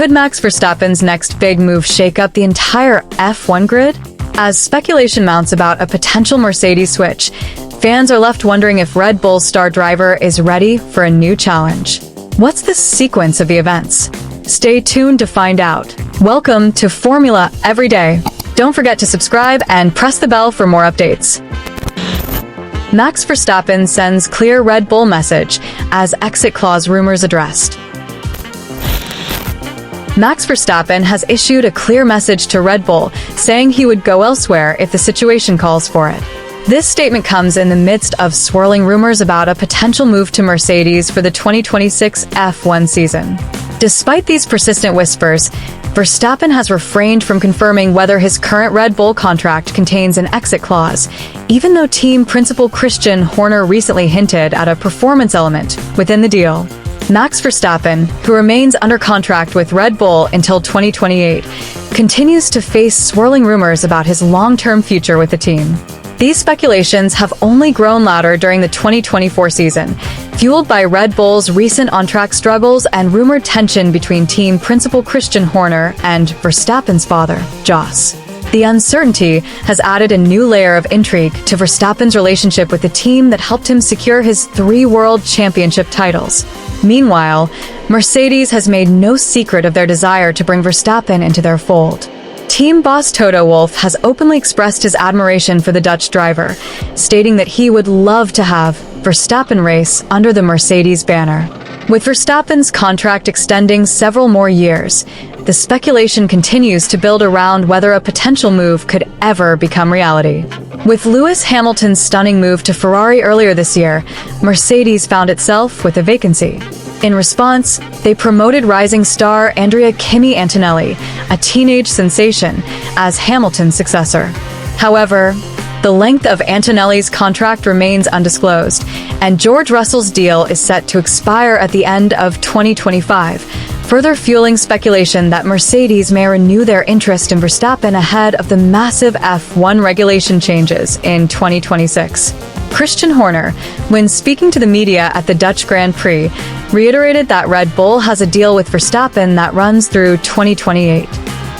Could Max Verstappen's next big move shake up the entire F1 grid? As speculation mounts about a potential Mercedes switch, fans are left wondering if Red Bull's star driver is ready for a new challenge. What's the sequence of the events? Stay tuned to find out. Welcome to Formula Every Day. Don't forget to subscribe and press the bell for more updates. Max Verstappen sends clear Red Bull message as exit clause rumors addressed. Max Verstappen has issued a clear message to Red Bull, saying he would go elsewhere if the situation calls for it. This statement comes in the midst of swirling rumors about a potential move to Mercedes for the 2026 F1 season. Despite these persistent whispers, Verstappen has refrained from confirming whether his current Red Bull contract contains an exit clause, even though team principal Christian Horner recently hinted at a performance element within the deal. Max Verstappen, who remains under contract with Red Bull until 2028, continues to face swirling rumors about his long-term future with the team. These speculations have only grown louder during the 2024 season, fueled by Red Bull's recent on-track struggles and rumored tension between team principal Christian Horner and Verstappen's father, Jos. The uncertainty has added a new layer of intrigue to Verstappen's relationship with the team that helped him secure his 3 World Championship titles. Meanwhile, Mercedes has made no secret of their desire to bring Verstappen into their fold. Team boss Toto Wolff has openly expressed his admiration for the Dutch driver, stating that he would love to have Verstappen race under the Mercedes banner. With Verstappen's contract extending several more years, the speculation continues to build around whether a potential move could ever become reality. With Lewis Hamilton's stunning move to Ferrari earlier this year, Mercedes found itself with a vacancy. In response, they promoted rising star Andrea Kimi Antonelli, a teenage sensation, as Hamilton's successor. However, the length of Antonelli's contract remains undisclosed, and George Russell's deal is set to expire at the end of 2025, further fueling speculation that Mercedes may renew their interest in Verstappen ahead of the massive F1 regulation changes in 2026. Christian Horner, when speaking to the media at the Dutch Grand Prix, reiterated that Red Bull has a deal with Verstappen that runs through 2028.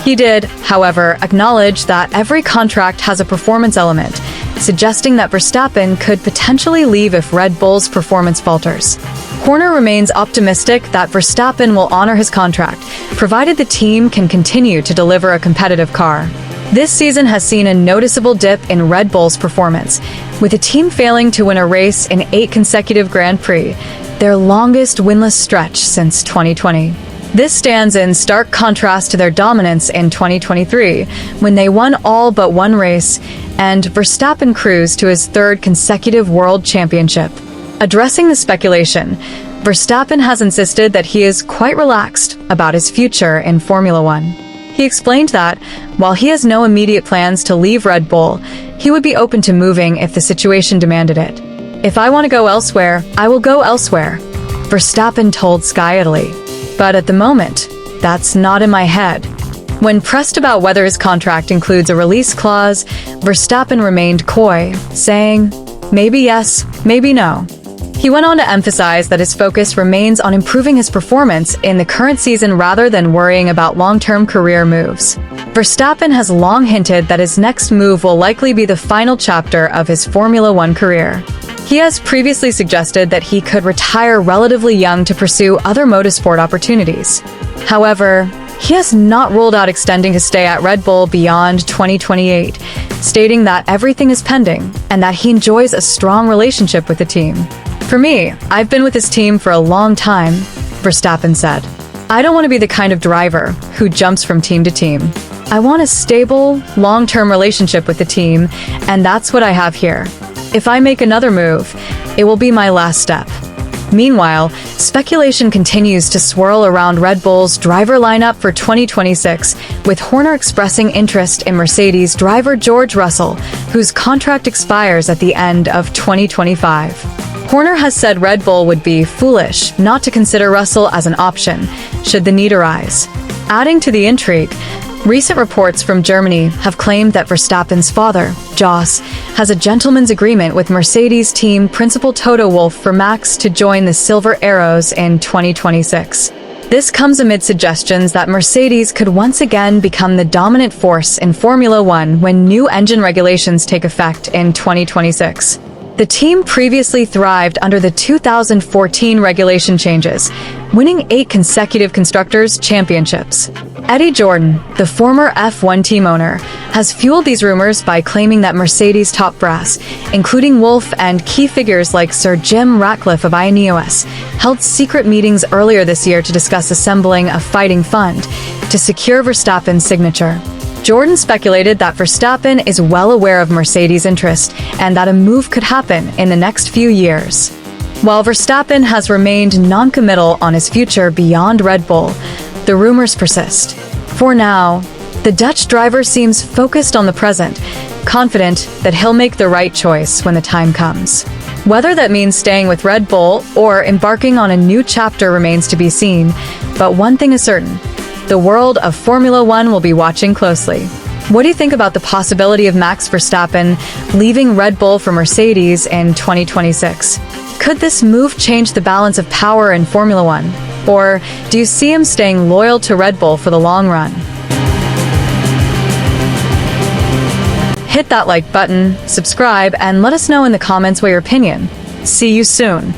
He did, however, acknowledge that every contract has a performance element, suggesting that Verstappen could potentially leave if Red Bull's performance falters. Horner remains optimistic that Verstappen will honor his contract, provided the team can continue to deliver a competitive car. This season has seen a noticeable dip in Red Bull's performance, with the team failing to win a race in 8 consecutive Grand Prix, their longest winless stretch since 2020. This stands in stark contrast to their dominance in 2023, when they won all but one race, and Verstappen cruised to his 3rd consecutive World Championship. Addressing the speculation, Verstappen has insisted that he is quite relaxed about his future in Formula One. He explained that, while he has no immediate plans to leave Red Bull, he would be open to moving if the situation demanded it. "If I want to go elsewhere, I will go elsewhere," Verstappen told Sky Italy. "But at the moment, that's not in my head." When pressed about whether his contract includes a release clause, Verstappen remained coy, saying, "Maybe yes, maybe no." He went on to emphasize that his focus remains on improving his performance in the current season rather than worrying about long-term career moves. Verstappen has long hinted that his next move will likely be the final chapter of his Formula One career. He has previously suggested that he could retire relatively young to pursue other motorsport opportunities. However, he has not ruled out extending his stay at Red Bull beyond 2028, stating that everything is pending and that he enjoys a strong relationship with the team. "For me, I've been with this team for a long time," Verstappen said. "I don't want to be the kind of driver who jumps from team to team. I want a stable, long-term relationship with the team, and that's what I have here. If I make another move, it will be my last step." Meanwhile, speculation continues to swirl around Red Bull's driver lineup for 2026, with Horner expressing interest in Mercedes driver George Russell, whose contract expires at the end of 2025. Horner has said Red Bull would be foolish not to consider Russell as an option, should the need arise. Adding to the intrigue, recent reports from Germany have claimed that Verstappen's father, Jos, has a gentleman's agreement with Mercedes team principal Toto Wolff for Max to join the Silver Arrows in 2026. This comes amid suggestions that Mercedes could once again become the dominant force in Formula One when new engine regulations take effect in 2026. The team previously thrived under the 2014 regulation changes, winning 8 consecutive Constructors' Championships. Eddie Jordan, the former F1 team owner, has fueled these rumors by claiming that Mercedes' top brass, including Wolff and key figures like Sir Jim Ratcliffe of Ineos, held secret meetings earlier this year to discuss assembling a fighting fund to secure Verstappen's signature. Jordan speculated that Verstappen is well aware of Mercedes' interest and that a move could happen in the next few years. While Verstappen has remained non-committal on his future beyond Red Bull, the rumors persist. For now, the Dutch driver seems focused on the present, confident that he'll make the right choice when the time comes. Whether that means staying with Red Bull or embarking on a new chapter remains to be seen, but one thing is certain: the world of Formula One will be watching closely. What do you think about the possibility of Max Verstappen leaving Red Bull for Mercedes in 2026? Could this move change the balance of power in Formula One? Or do you see him staying loyal to Red Bull for the long run? Hit that like button, subscribe, and let us know in the comments what your opinion. See you soon.